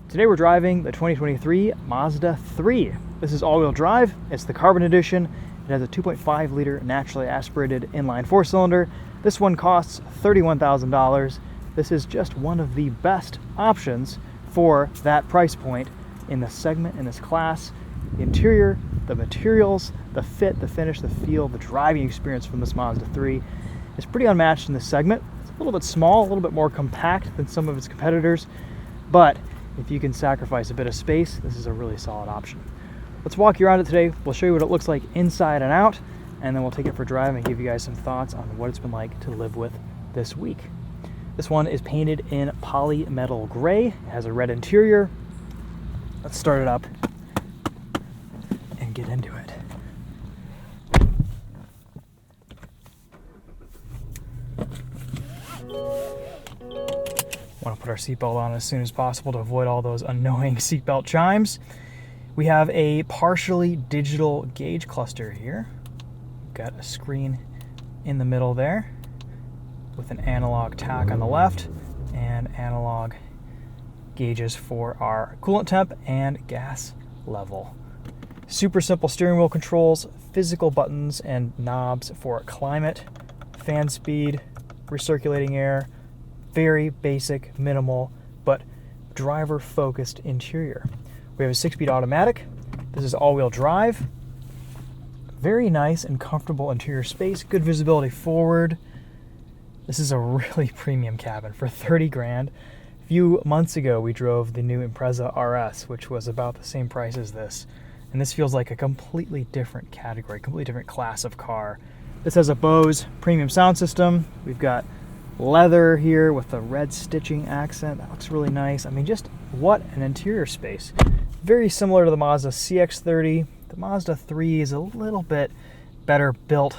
Today we're driving the 2023 Mazda 3. This is all-wheel drive. It's the Carbon Edition. It has a 2.5 liter naturally aspirated inline 4-cylinder. This one costs $31,000. This is just one of the best options for that price point in the segment, in this class. The interior, the materials, the fit, the finish, the feel, the driving experience from this Mazda 3 is pretty unmatched in this segment. It's a little bit small, a little bit more compact than some of its competitors, but if you can sacrifice a bit of space, this is a really solid option. Let's walk you around it today. We'll show you what it looks like inside and out, and then we'll take it for a drive and give you guys some thoughts on what it's been like to live with this week. This one is painted in polymetal gray. It has a red interior. Let's start it up and get into it. Want to put our seatbelt on as soon as possible to avoid all those annoying seatbelt chimes. We have a partially digital gauge cluster here. We've got a screen in the middle there with an analog tach on the left and analog gauges for our coolant temp and gas level. Super simple steering wheel controls, physical buttons and knobs for climate, fan speed, recirculating air. Very basic, minimal, but driver-focused interior. We have a 6-speed automatic. This is all-wheel drive. Very nice and comfortable interior space. Good visibility forward. This is a really premium cabin for 30 grand. A few months ago, we drove the new Impreza RS, which was about the same price as this. And this feels like a completely different category, completely different class of car. This has a Bose premium sound system. We've got leather here with the red stitching accent. That looks really nice. I mean, just what an interior space. Very similar to the Mazda CX-30. The Mazda 3 is a little bit better built.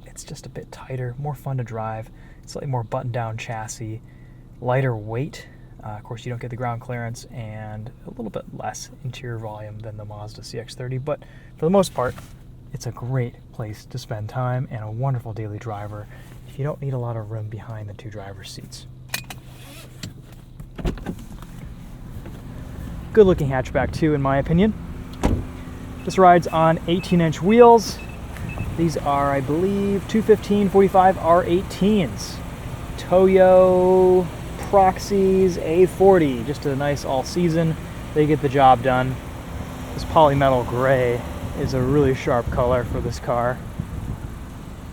It's just a bit tighter, more fun to drive, slightly more buttoned down chassis, lighter weight. Of course, you don't get the ground clearance, and a little bit less interior volume than the Mazda CX-30, but for the most part, it's a great place to spend time and a wonderful daily driver if you don't need a lot of room behind the two driver's seats. Good looking hatchback too, in my opinion. This rides on 18-inch wheels. These are, I believe, 215/45 R18s. Toyo Proxies A40, just a nice all-season. They get the job done. This polymetal gray is a really sharp color for this car.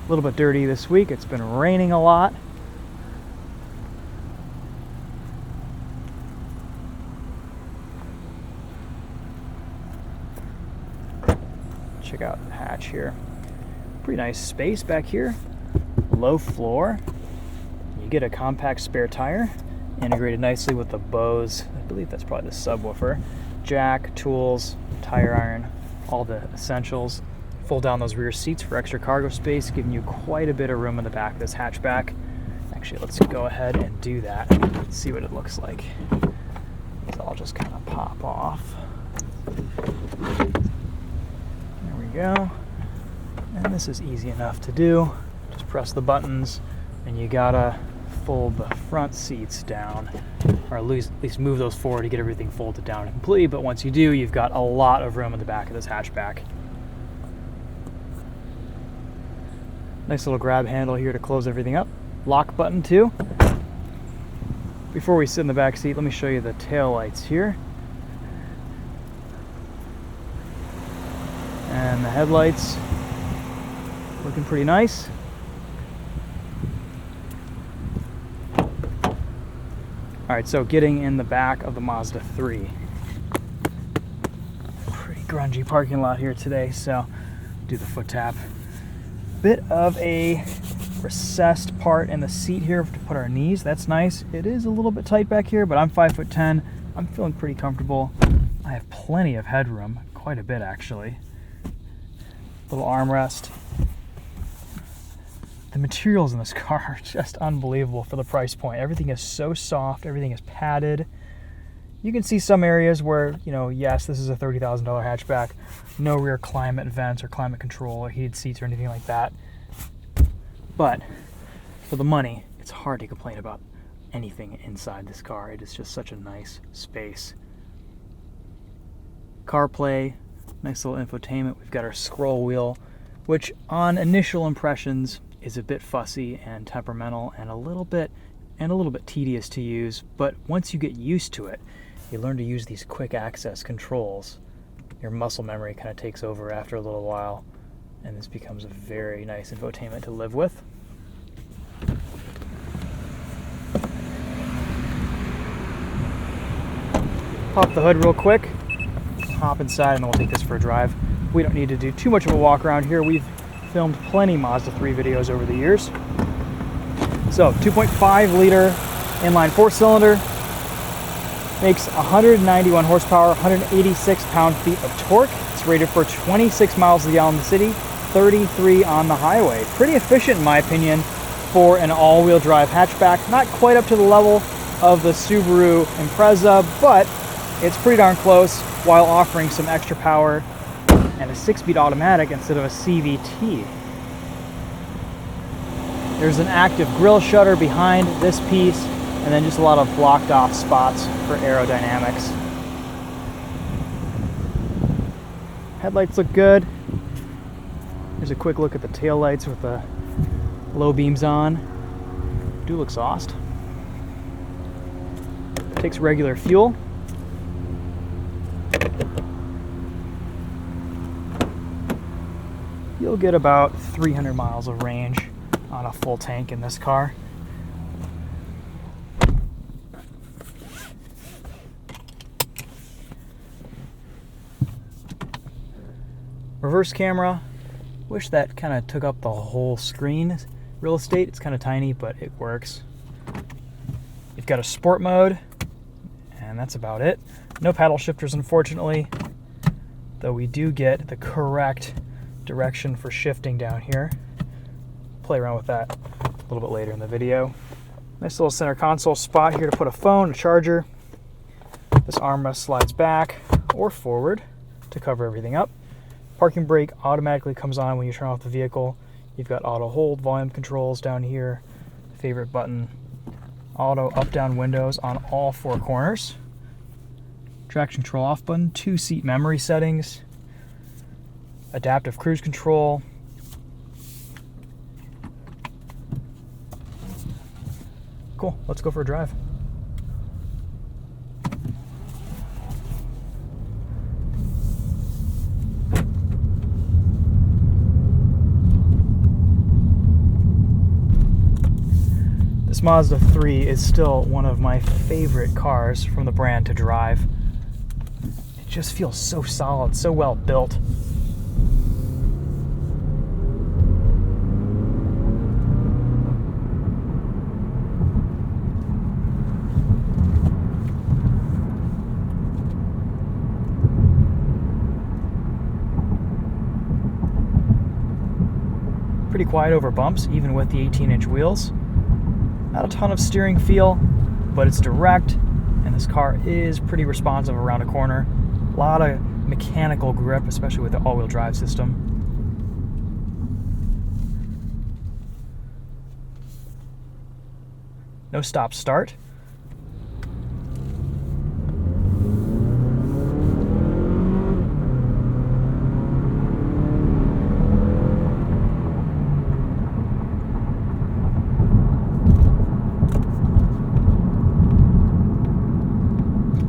A little bit dirty this week. It's been raining a lot. Check out the hatch here. Pretty nice space back here. Low floor. You get a compact spare tire integrated nicely with the Bose. I believe that's probably the subwoofer. Jack, tools, tire iron, all the essentials. Fold down those rear seats for extra cargo space, giving you quite a bit of room in the back of this hatchback. Actually, let's go ahead and do that and see what it looks like. These all just kind of pop off. There we go. And this is easy enough to do. Just press the buttons, and you gotta fold the front seats down, or at least move those forward to get everything folded down completely. But once you do, you've got a lot of room in the back of this hatchback. Nice little grab handle here to close everything up. Lock button too. Before we sit in the back seat, let me show you the tail lights here. And the headlights looking pretty nice. All right, so getting in the back of the Mazda 3. Pretty grungy parking lot here today, so do the foot tap. Bit of a recessed part in the seat here to put our knees. That's nice. It is a little bit tight back here, but I'm 5'10". I'm feeling pretty comfortable. I have plenty of headroom, quite a bit actually. Little armrest. The materials in this car are just unbelievable for the price point. Everything is so soft. Everything is padded. You can see some areas where, yes, this is a $30,000 hatchback. No rear climate vents or climate control or heated seats or anything like that. But for the money, it's hard to complain about anything inside this car. It is just such a nice space. CarPlay, nice little infotainment. We've got our scroll wheel, which on initial impressions is a bit fussy and temperamental and a little bit tedious to use, but once you get used to it, you learn to use these quick access controls. Your muscle memory kind of takes over after a little while, and this becomes a very nice infotainment to live with. Pop the hood real quick, hop inside, and then we'll take this for a drive. We don't need to do too much of a walk around here. We've filmed plenty Mazda3 videos over the years. So 2.5 liter inline 4-cylinder, makes 191 horsepower, 186 pound-feet of torque. It's rated for 26 miles per gallon in the city, 33 on the highway. Pretty efficient in my opinion for an all-wheel drive hatchback. Not quite up to the level of the Subaru Impreza, but it's pretty darn close while offering some extra power and a 6-speed automatic instead of a CVT. There's an active grille shutter behind this piece, and then just a lot of blocked off spots for aerodynamics. Headlights look good. Here's a quick look at the taillights with the low beams on. Do look exhaust. Takes regular fuel. You'll get about 300 miles of range on a full tank in this car. Reverse camera, wish that kind of took up the whole screen real estate. It's kind of tiny, but it works. You've got a sport mode, and that's about it. No paddle shifters, unfortunately, though we do get the correct direction for shifting down here. Play around with that a little bit later in the video. Nice little center console spot here to put a phone, a charger. This armrest slides back or forward to cover everything up. Parking brake automatically comes on when you turn off the vehicle. You've got auto hold, volume controls down here, favorite button, auto up-down windows on all 4 corners. Traction control off button, 2 seat memory settings, adaptive cruise control. Cool, let's go for a drive. This Mazda 3 is still one of my favorite cars from the brand to drive. It just feels so solid, so well built. Pretty quiet over bumps, even with the 18-inch wheels. Not a ton of steering feel, but it's direct, and this car is pretty responsive around a corner. A lot of mechanical grip, especially with the all-wheel drive system. No stop start.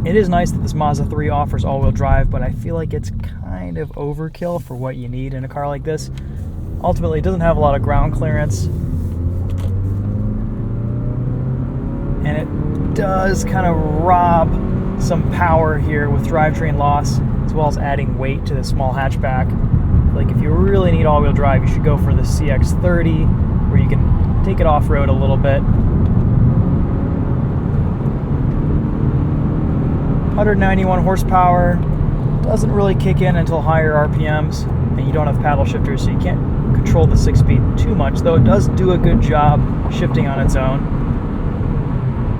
It is nice that this Mazda 3 offers all-wheel drive, but I feel like it's kind of overkill for what you need in a car like this. Ultimately, it doesn't have a lot of ground clearance, and it does kind of rob some power here with drivetrain loss, as well as adding weight to the small hatchback. Like, if you really need all-wheel drive, you should go for the CX-30, where you can take it off-road a little bit. 191 horsepower, doesn't really kick in until higher RPMs, and you don't have paddle shifters, so you can't control the 6-speed too much, though it does do a good job shifting on its own.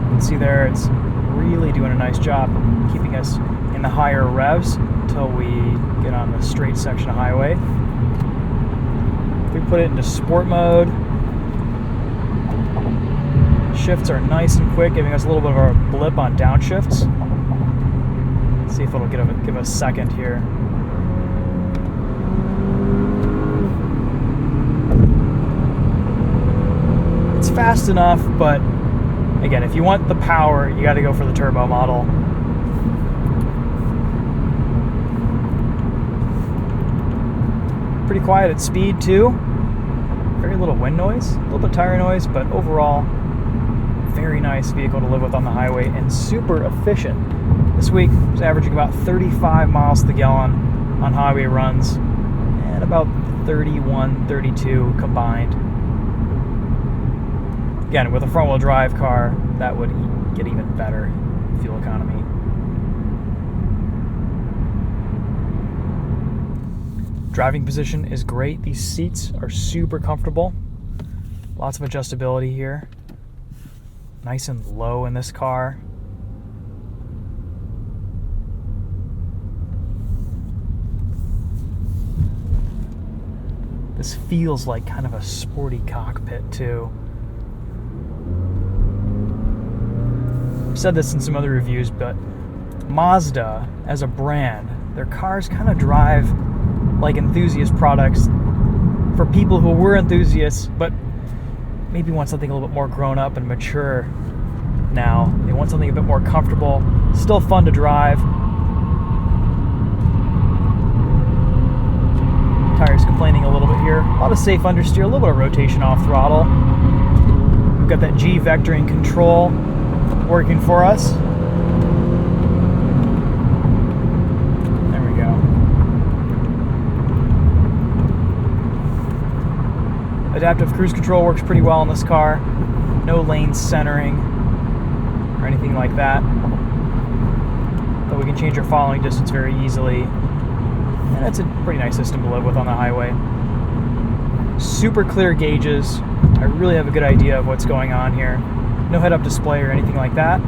You can see there, it's really doing a nice job keeping us in the higher revs until we get on the straight section of highway. If we put it into sport mode, Shifts are nice and quick, giving us a little bit of a blip on downshifts. Let's see if it'll give a second here. It's fast enough, but again, if you want the power, you got to go for the turbo model. Pretty quiet at speed too. Very little wind noise, a little bit of tire noise, but overall, very nice vehicle to live with on the highway and super efficient. This week, I was averaging about 35 miles to the gallon on highway runs and about 31, 32 combined. Again, with a front-wheel drive car, that would get even better fuel economy. Driving position is great. These seats are super comfortable. Lots of adjustability here. Nice and low in this car. This feels like kind of a sporty cockpit too. I've said this in some other reviews, but Mazda as a brand, their cars kind of drive like enthusiast products for people who were enthusiasts, but maybe want something a little bit more grown up and mature now. They want something a bit more comfortable, still fun to drive. Tires complaining a little bit here. A lot of safe understeer, a little bit of rotation off throttle. We've got that G vectoring control working for us. Adaptive cruise control works pretty well in this car. No lane centering or anything like that. But we can change our following distance very easily. And that's a pretty nice system to live with on the highway. Super clear gauges. I really have a good idea of what's going on here. No head-up display or anything like that.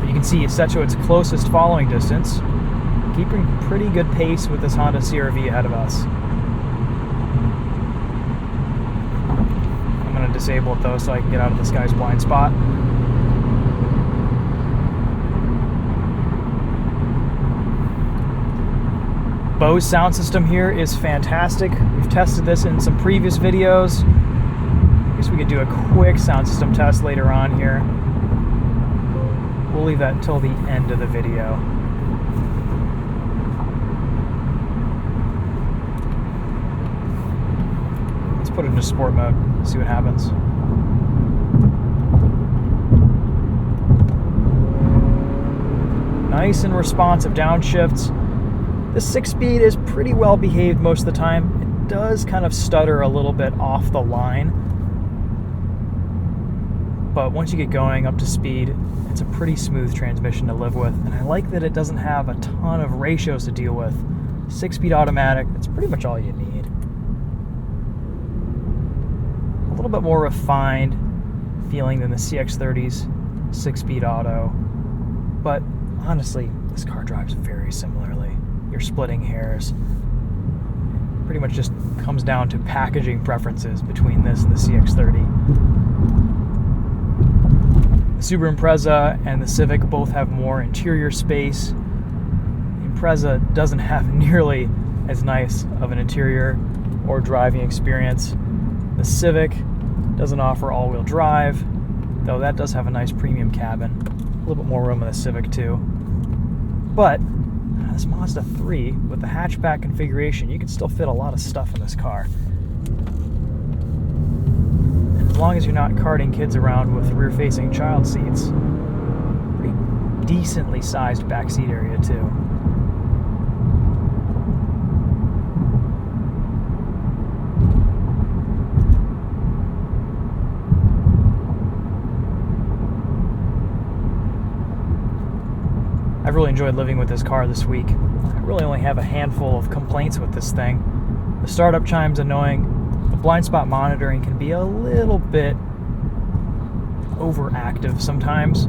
But you can see it's set to its closest following distance, keeping pretty good pace with this Honda CR-V ahead of us. I'm going to disable it though so I can get out of this guy's blind spot. Bose sound system here is fantastic. We've tested this in some previous videos. I guess we could do a quick sound system test later on here. We'll leave that until the end of the video. Let's put it into sport mode, see what happens. Nice and responsive downshifts. The 6-speed is pretty well behaved most of the time. It does kind of stutter a little bit off the line. But once you get going up to speed, it's a pretty smooth transmission to live with. And I like that it doesn't have a ton of ratios to deal with. 6-speed automatic, that's pretty much all you need. A little bit more refined feeling than the CX-30's 6-speed auto. But honestly, this car drives very similarly. You're splitting hairs. It pretty much just comes down to packaging preferences between this and the CX-30. The Subaru Impreza and the Civic both have more interior space. The Impreza doesn't have nearly as nice of an interior or driving experience. The Civic doesn't offer all-wheel drive, though that does have a nice premium cabin. A little bit more room in the Civic too. But this Mazda 3 with the hatchback configuration, you can still fit a lot of stuff in this car. And as long as you're not carting kids around with rear-facing child seats, pretty decently sized backseat area too. I've really enjoyed living with this car this week. I really only have a handful of complaints with this thing. The startup chime's annoying. The blind spot monitoring can be a little bit overactive sometimes.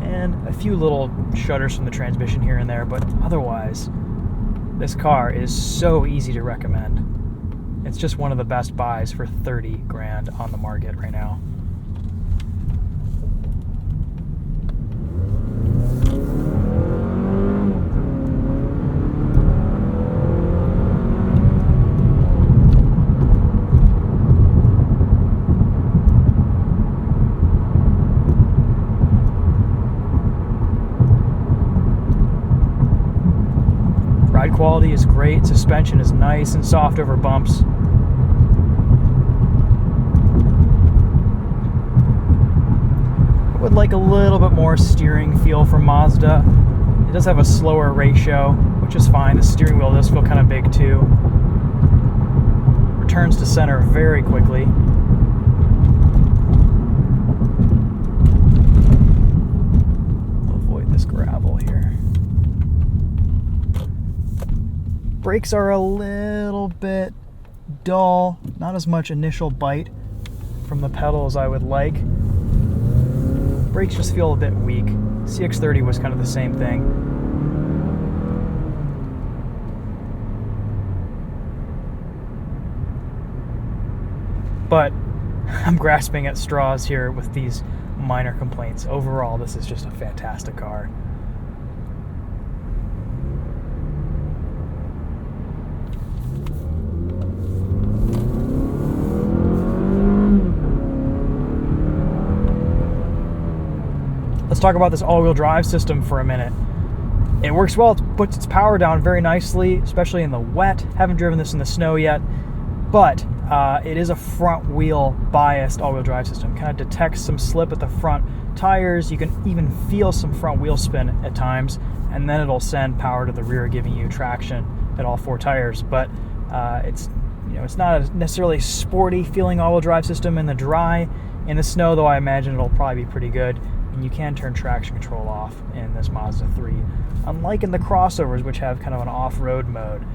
And a few little shudders from the transmission here and there, but otherwise, this car is so easy to recommend. It's just one of the best buys for 30 grand on the market right now. Ride quality is great, suspension is nice and soft over bumps. I would like a little bit more steering feel from Mazda. It does have a slower ratio, which is fine. The steering wheel does feel kind of big too. Returns to center very quickly. Avoid this gravel here. Brakes are a little bit dull, not as much initial bite from the pedal as I would like. Brakes just feel a bit weak. CX-30 was kind of the same thing. But I'm grasping at straws here with these minor complaints. Overall, this is just a fantastic car. Let's talk about this all-wheel drive system for a minute. It works well, it puts its power down very nicely, especially in the wet. Haven't driven this in the snow yet, but it is a front wheel biased all-wheel drive system. Kind of detects some slip at the front tires. You can even feel some front wheel spin at times, and then it'll send power to the rear, giving you traction at all four tires. But it's not a necessarily sporty feeling all-wheel drive system in the dry. In the snow, though, I imagine it'll probably be pretty good. And you can turn traction control off in this Mazda 3, unlike in the crossovers, which have kind of an off-road mode.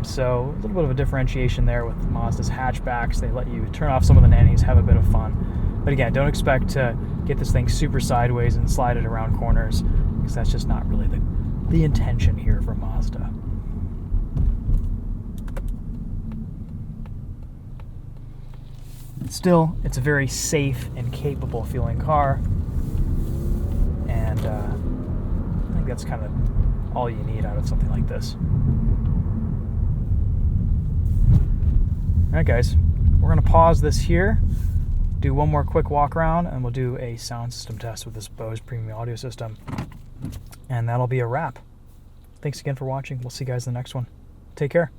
So a little bit of a differentiation there with Mazda's hatchbacks. They let you turn off some of the nannies, have a bit of fun. But again, don't expect to get this thing super sideways and slide it around corners, because that's just not really the intention here for Mazda. Still, it's a very safe and capable feeling car. And I think that's kind of all you need out of something like this. Alright guys, we're going to pause this here, do one more quick walk around, and we'll do a sound system test with this Bose premium audio system. And that'll be a wrap. Thanks again for watching. We'll see you guys in the next one. Take care.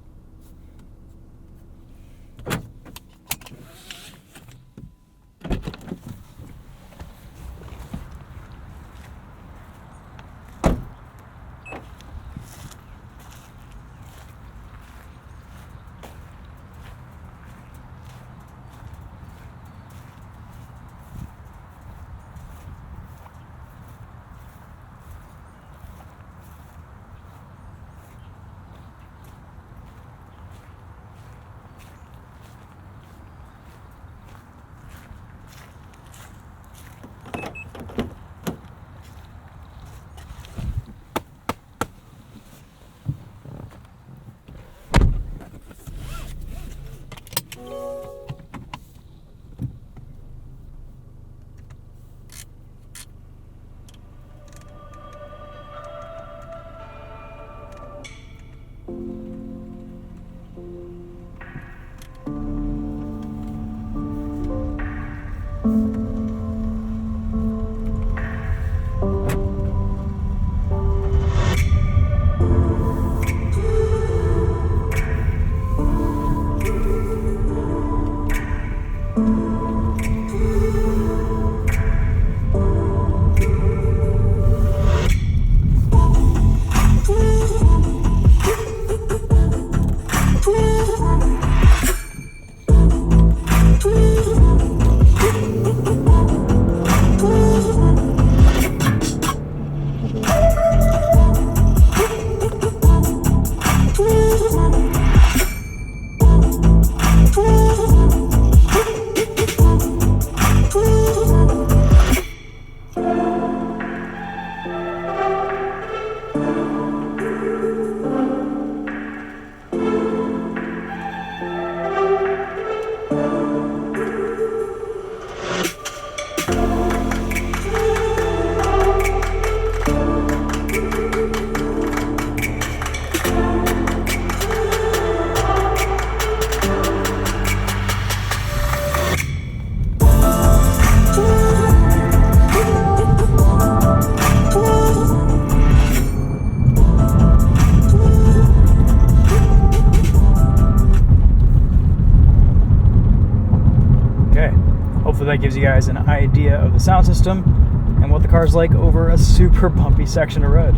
that gives you guys an idea of the sound system and what the car's like over a super bumpy section of road.